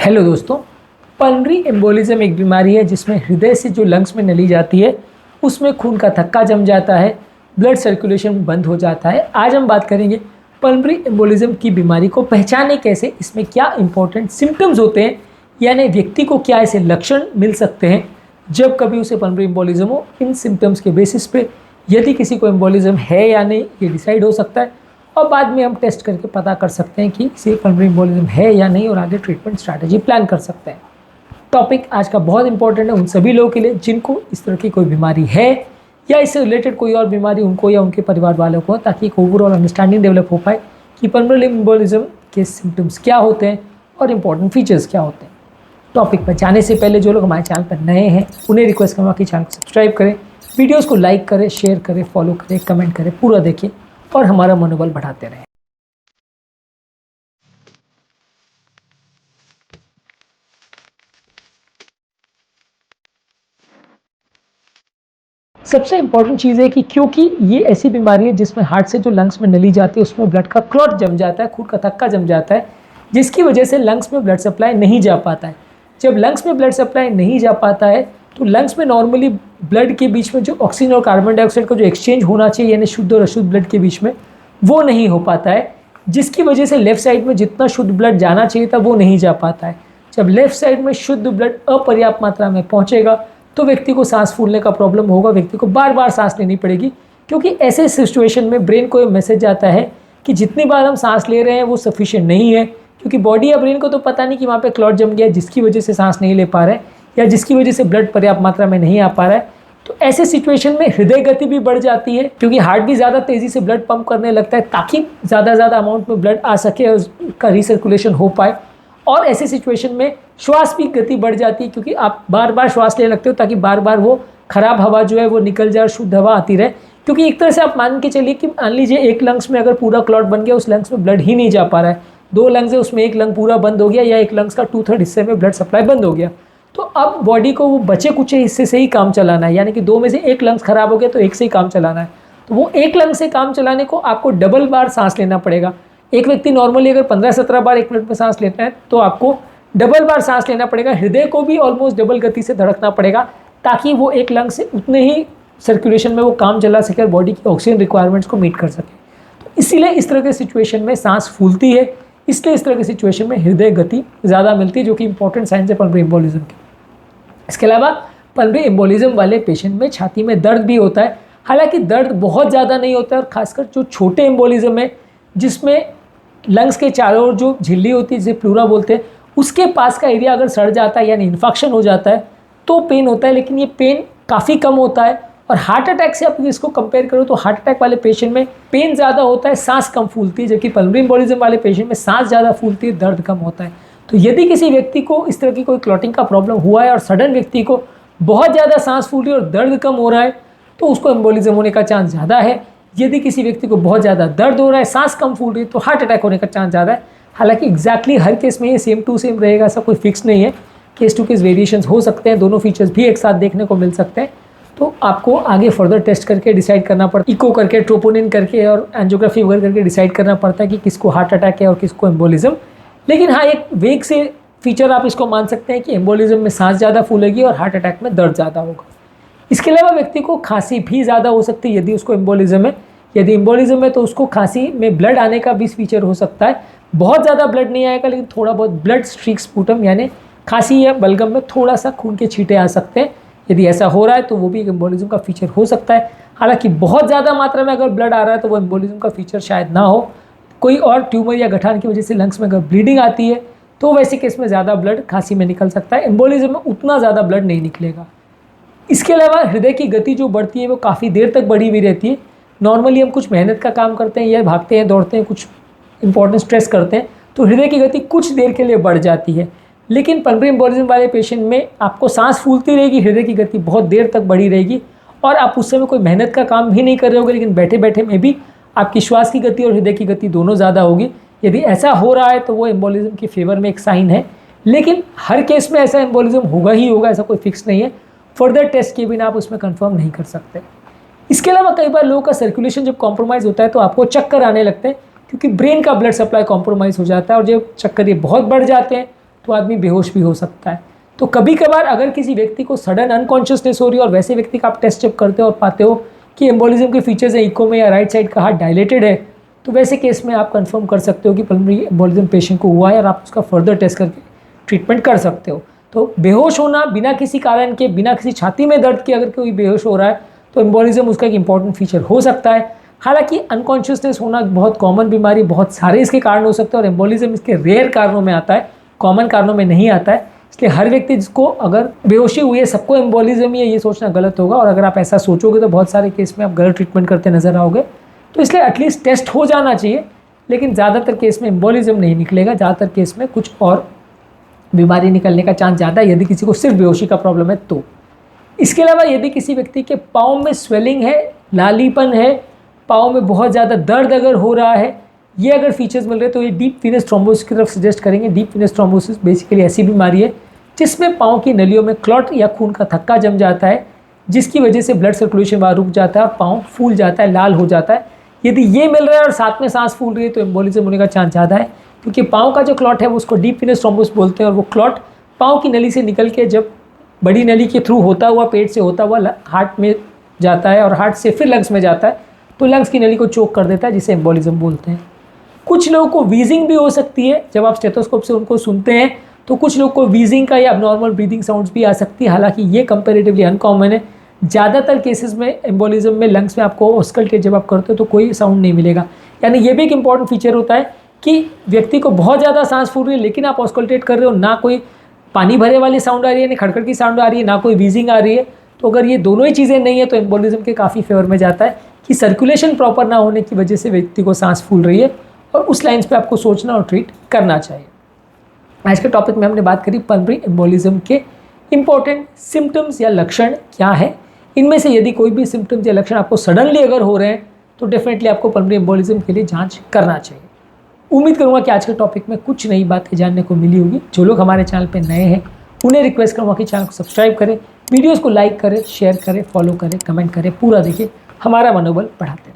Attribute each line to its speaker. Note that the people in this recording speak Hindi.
Speaker 1: हेलो दोस्तों, पल्मोनरी एम्बोलिज्म एक बीमारी है जिसमें हृदय से जो लंग्स में नली जाती है उसमें खून का थक्का जम जाता है, ब्लड सर्कुलेशन बंद हो जाता है। आज हम बात करेंगे पल्मोनरी एम्बोलिज्म की बीमारी को पहचाने कैसे, इसमें क्या इंपॉर्टेंट सिम्टम्स होते हैं, यानी व्यक्ति को क्या ऐसे लक्षण मिल सकते हैं जब कभी उसे पल्मोनरी एम्बोलिज्म हो। इन सिम्टम्स के बेसिस पे यदि किसी को एम्बोलिज्म है या नहीं ये डिसाइड हो सकता है और बाद में हम टेस्ट करके पता कर सकते हैं कि इसे पल्मोनरी एम्बोलिज्म है या नहीं और आगे ट्रीटमेंट स्ट्रैटेजी प्लान कर सकते हैं। टॉपिक आज का बहुत इंपॉर्टेंट है उन सभी लोगों के लिए जिनको इस तरह की कोई बीमारी है या इससे रिलेटेड कोई और बीमारी उनको या उनके परिवार वालों को, ताकि एक ओवरऑल अंडरस्टैंडिंग डेवलप हो पाए कि पल्मोनरी एम्बोलिज्म के सिम्टम्स क्या होते हैं और इंपॉर्टेंट फीचर्स क्या होते हैं। टॉपिक पर जाने से पहले जो लोग हमारे चैनल पर नए हैं उन्हें रिक्वेस्ट करूँगा कि चैनल को सब्सक्राइब करें, वीडियोज़ को लाइक करें, शेयर करें, फॉलो करें, कमेंट करें, पूरा देखें और हमारा मनोबल बढ़ाते रहें। सबसे इंपॉर्टेंट चीज़ है कि क्योंकि ये ऐसी बीमारी है जिसमें हार्ट से जो लंग्स में नली जाती है उसमें ब्लड का क्लॉट जम जाता है, खून का थक्का जम जाता है, जिसकी वजह से लंग्स में ब्लड सप्लाई नहीं जा पाता है। जब लंग्स में ब्लड सप्लाई नहीं जा पाता है तो लंग्स में नॉर्मली ब्लड के बीच में जो ऑक्सीजन और कार्बन डाइऑक्साइड का जो एक्सचेंज होना चाहिए यानी शुद्ध और अशुद्ध ब्लड के बीच में वो नहीं हो पाता है, जिसकी वजह से लेफ्ट साइड में जितना शुद्ध ब्लड जाना चाहिए था वो नहीं जा पाता है। जब लेफ्ट साइड में शुद्ध ब्लड अपर्याप्त मात्रा में पहुंचेगा तो व्यक्ति को सांस फूलने का प्रॉब्लम होगा, व्यक्ति को बार बार सांस लेनी पड़ेगी, क्योंकि ऐसे सिचुएशन में ब्रेन को ये मैसेज आता है कि जितनी बार हम सांस ले रहे हैं वो सफिशिएंट नहीं है, क्योंकि बॉडी या ब्रेन को तो पता नहीं कि वहाँ पे क्लॉट जम गया जिसकी वजह से सांस नहीं ले पा रहे हैं या जिसकी वजह से ब्लड पर्याप्त मात्रा में नहीं आ पा रहा है। तो ऐसे सिचुएशन में हृदय गति भी बढ़ जाती है, क्योंकि हार्ट भी ज़्यादा तेज़ी से ब्लड पंप करने लगता है ताकि ज़्यादा अमाउंट में ब्लड आ सके और उसका रिसर्कुलेशन हो पाए। और ऐसे सिचुएशन में श्वास की गति बढ़ जाती है, क्योंकि आप बार बार श्वास लेने लगते हो ताकि बार बार वो खराब हवा जो है वो निकल जाए और शुद्ध हवा आती रहे। क्योंकि एक तरह से आप मान के चलिए कि मान लीजिए एक लंग्स में अगर पूरा क्लॉट बन गया, उस लंग्स में ब्लड ही नहीं जा पा रहा है, 2 लंग्स है उसमें एक लंग पूरा बंद हो गया या एक लंग्स का 2/3 हिस्से में ब्लड सप्लाई बंद हो गया, तो अब बॉडी को वो बचे कुछ हिस्से से ही काम चलाना है, यानी कि 2 में से एक लंग्स खराब हो गया तो एक से ही काम चलाना है। तो वो एक लंग से काम चलाने को आपको डबल बार सांस लेना पड़ेगा। एक व्यक्ति नॉर्मली अगर 15-17 बार 1 मिनट में सांस लेता है तो आपको डबल बार सांस लेना पड़ेगा, हृदय को भी ऑलमोस्ट डबल गति से धड़कना पड़ेगा ताकि वो एक लंग से उतने ही सर्कुलेशन में वो काम चला सके और बॉडी की ऑक्सीजन रिक्वायरमेंट्स को मीट कर सके। तो इसीलिए इस तरह के सिचुएशन में सांस फूलती है, इसलिए इस तरह के सिचुएशन में हृदय गति ज़्यादा मिलती है, जो कि इंपॉर्टेंट साइंस है पल्मोनरी एम्बोलिज्म की। इसके अलावा पल्मोनरी एम्बोलिज्म वाले पेशेंट में छाती में दर्द भी होता है, हालांकि दर्द बहुत ज़्यादा नहीं होता है और खासकर जो छोटे एम्बोलिज्म है जिसमें लंग्स के चारों ओर जो झिल्ली होती है जिसे प्लूरा बोलते हैं उसके पास का एरिया अगर सड़ जाता है यानी इन्फेक्शन हो जाता है तो पेन होता है, लेकिन ये पेन काफ़ी कम होता है। और हार्ट अटैक से आप इसको कंपेयर करो तो हार्ट अटैक वाले पेशेंट में पेन ज़्यादा होता है, सांस कम फूलती है, जबकि पल्मोनरी एम्बोलिज्म वाले पेशेंट में सांस ज़्यादा फूलती है, दर्द कम होता है। तो यदि किसी व्यक्ति को इस तरह की कोई क्लॉटिंग का प्रॉब्लम हुआ है और सडन व्यक्ति को बहुत ज़्यादा सांस फूल रही है और दर्द कम हो रहा है तो उसको एम्बोलिज्म होने का चांस ज़्यादा है। यदि किसी व्यक्ति को बहुत ज़्यादा दर्द हो रहा है, सांस कम फूल रही है तो हार्ट अटैक होने का चांस ज़्यादा है। हालांकि एग्जैक्टली हर केस में ये सेम टू सेम रहेगा ऐसा कोई फिक्स नहीं है, केस टू केस वेरिएशंस हो सकते हैं, दोनों फीचर्स भी एक साथ देखने को मिल सकते हैं। तो आपको आगे फर्दर टेस्ट करके डिसाइड करना पड़ता है, इको करके, ट्रोपोनिन करके और एंजियोग्राफी वगैरह करके डिसाइड करना पड़ता है कि किसको हार्ट अटैक है और किसको एम्बोलिज्म। लेकिन हाँ, एक वेग से फीचर आप इसको मान सकते हैं कि एम्बोलिज्म में सांस ज़्यादा फूलेगी और हार्ट अटैक में दर्द ज़्यादा होगा। इसके अलावा व्यक्ति को खांसी भी ज़्यादा हो सकती है यदि उसको एम्बोलिज्म है। यदि एम्बोलिज्म है तो उसको खांसी में ब्लड आने का भी फीचर हो सकता है, बहुत ज़्यादा ब्लड नहीं आएगा लेकिन थोड़ा बहुत ब्लड स्ट्रीक स्पूटम यानी खांसी या बलगम में थोड़ा सा खून के छींटे आ सकते हैं। यदि ऐसा हो रहा है तो वो भी एक एम्बोलिज्म का फीचर हो सकता है। हालांकि बहुत ज़्यादा मात्रा में अगर ब्लड आ रहा है तो वो एम्बोलिज्म का फीचर शायद ना हो, कोई और ट्यूमर या गठान की वजह से लंग्स में अगर ब्लीडिंग आती है तो वैसे केस में ज़्यादा ब्लड खांसी में निकल सकता है, एम्बोलिज्म में उतना ज़्यादा ब्लड नहीं निकलेगा। इसके अलावा हृदय की गति जो बढ़ती है वो काफ़ी देर तक बढ़ी हुई रहती है। नॉर्मली हम कुछ मेहनत का काम करते हैं या भागते हैं, दौड़ते हैं, कुछ इंपॉर्टेंट स्ट्रेस करते हैं तो हृदय की गति कुछ देर के लिए बढ़ जाती है। लेकिन पल्मोनरी एम्बोलिज्म वाले पेशेंट में आपको सांस फूलती रहेगी, हृदय की गति बहुत देर तक बढ़ी रहेगी और आप उस समय कोई मेहनत का काम भी नहीं कर रहे होगे, लेकिन बैठे बैठे में भी आपकी श्वास की गति और हृदय की गति दोनों ज़्यादा होगी। यदि ऐसा हो रहा है तो वो एम्बोलिज्म के फेवर में एक साइन है, लेकिन हर केस में ऐसा एम्बोलिज्म होगा ही होगा, ऐसा कोई फिक्स नहीं है। फर्दर टेस्ट किए बिना आप उसमें कंफर्म नहीं कर सकते। इसके अलावा कई बार लोगों का सर्कुलेशन जब कॉम्प्रोमाइज़ होता है तो आपको चक्कर आने लगते हैं, क्योंकि ब्रेन का ब्लड सप्लाई कॉम्प्रोमाइज़ हो जाता है और जब चक्कर ये बहुत बढ़ जाते हैं तो आदमी बेहोश भी हो सकता है। तो कभी कभार अगर किसी व्यक्ति को सडन अनकॉन्शियसनेस हो रही है और वैसे व्यक्ति का आप टेस्ट जब करते हो और पाते हो कि एम्बोलिज्म के फीचर्स हैं इको में या राइट साइड का हार्ट डायलेटेड है, तो वैसे केस में आप कंफर्म कर सकते हो कि पल्मोनरी एम्बोलिज्म पेशेंट को हुआ है और आप उसका फर्दर टेस्ट करके ट्रीटमेंट कर सकते हो। तो बेहोश होना बिना किसी कारण के, बिना किसी छाती में दर्द के अगर कोई बेहोश हो रहा है तो एम्बोलिज्म उसका एक इंपॉर्टेंट फीचर हो सकता है। हालांकि अनकॉन्शियसनेस होना बहुत कॉमन बीमारी, बहुत सारे इसके कारण हो सकते हैं और एम्बोलिज्म इसके रेयर कारणों में आता है, कॉमन कारणों में नहीं आता है। इसलिए हर व्यक्ति जिसको अगर बेहोशी हुई है सबको एम्बोलिज्म ही है ये सोचना गलत होगा, और अगर आप ऐसा सोचोगे तो बहुत सारे केस में आप गलत ट्रीटमेंट करते नजर आओगे। तो इसलिए एटलीस्ट टेस्ट हो जाना चाहिए, लेकिन ज़्यादातर केस में एम्बोलिज्म नहीं निकलेगा, ज़्यादातर केस में कुछ और बीमारी निकलने का चांस ज़्यादा है यदि किसी को सिर्फ बेहोशी का प्रॉब्लम है तो। इसके अलावा यदि किसी व्यक्ति के पाँव में स्वेलिंग है, लालीपन है, पाँव में बहुत ज़्यादा दर्द अगर हो रहा है, ये अगर फीचर्स मिल रहे हैं तो ये डीप वीनस थ्रोम्बोसिस की तरफ सजेस्ट करेंगे। डीप वीनस थ्रोम्बोसिस बेसिकली ऐसी बीमारी है जिसमें पाँव की नलियों में क्लॉट या खून का थक्का जम जाता है, जिसकी वजह से ब्लड सर्कुलेशन वहाँ रुक जाता है, पाँव फूल जाता है, लाल हो जाता है। यदि ये मिल रहा है और साथ में सांस फूल रही है तो एम्बोलिज्म होने का चांस ज़्यादा है, क्योंकि पाँव का जो क्लॉट है वो उसको डीप वीनस थ्रोम्बोसिस बोलते हैं और वो क्लॉट पाँव की नली से निकल के जब बड़ी नली के थ्रू होता हुआ, पेट से होता हुआ हार्ट में जाता है और हार्ट से फिर लंग्स में जाता है, तो लंग्स की नली को चोक कर देता है, जिसे एम्बोलिज्म बोलते हैं। कुछ लोगों को वीजिंग भी हो सकती है, जब आप स्टेथोस्कोप से उनको सुनते हैं तो कुछ लोग को वीजिंग का या अबनॉर्मल ब्रीदिंग साउंड्स भी आ सकती है। हालांकि ये कंपैरेटिवली अनकॉमन है। ज़्यादातर केसेस में एम्बोलिज्म में लंग्स में आपको ऑस्कल्टेट जब आप करते हो तो कोई साउंड नहीं मिलेगा। यानी ये भी एक इंपॉर्टेंट फीचर होता है कि व्यक्ति को बहुत ज़्यादा सांस फूल रही है लेकिन आप ऑस्कल्टेट कर रहे हो, ना कोई पानी भरे वाली साउंड आ रही है, ना खड़खड़ की साउंड आ रही है, ना कोई वीजिंग आ रही है, तो अगर ये दोनों ही चीज़ें नहीं है तो एम्बोलिज्म के काफ़ी फेवर में जाता है कि सर्कुलेशन प्रॉपर ना होने की वजह से व्यक्ति को सांस फूल रही है, और उस लाइन्स पे आपको सोचना और ट्रीट करना चाहिए। आज के टॉपिक में हमने बात करी पल्मोनरी एम्बोलिज्म के इंपॉर्टेंट सिम्टम्स या लक्षण क्या है। इनमें से यदि कोई भी सिम्टम्स या लक्षण आपको सडनली अगर हो रहे हैं तो डेफिनेटली आपको पल्मोनरी एम्बोलिज्म के लिए जांच करना चाहिए। उम्मीद करूँगा कि आज के टॉपिक में कुछ नई बातें जानने को मिली होगी। जो लोग हमारे चैनल पर नए हैं उन्हें रिक्वेस्ट करूँगा कि चैनल को सब्सक्राइब करें, वीडियोज़ को लाइक करें, शेयर करें, फॉलो करें, कमेंट करें, पूरा देखिए, हमारा मनोबल बढ़ाते रहें।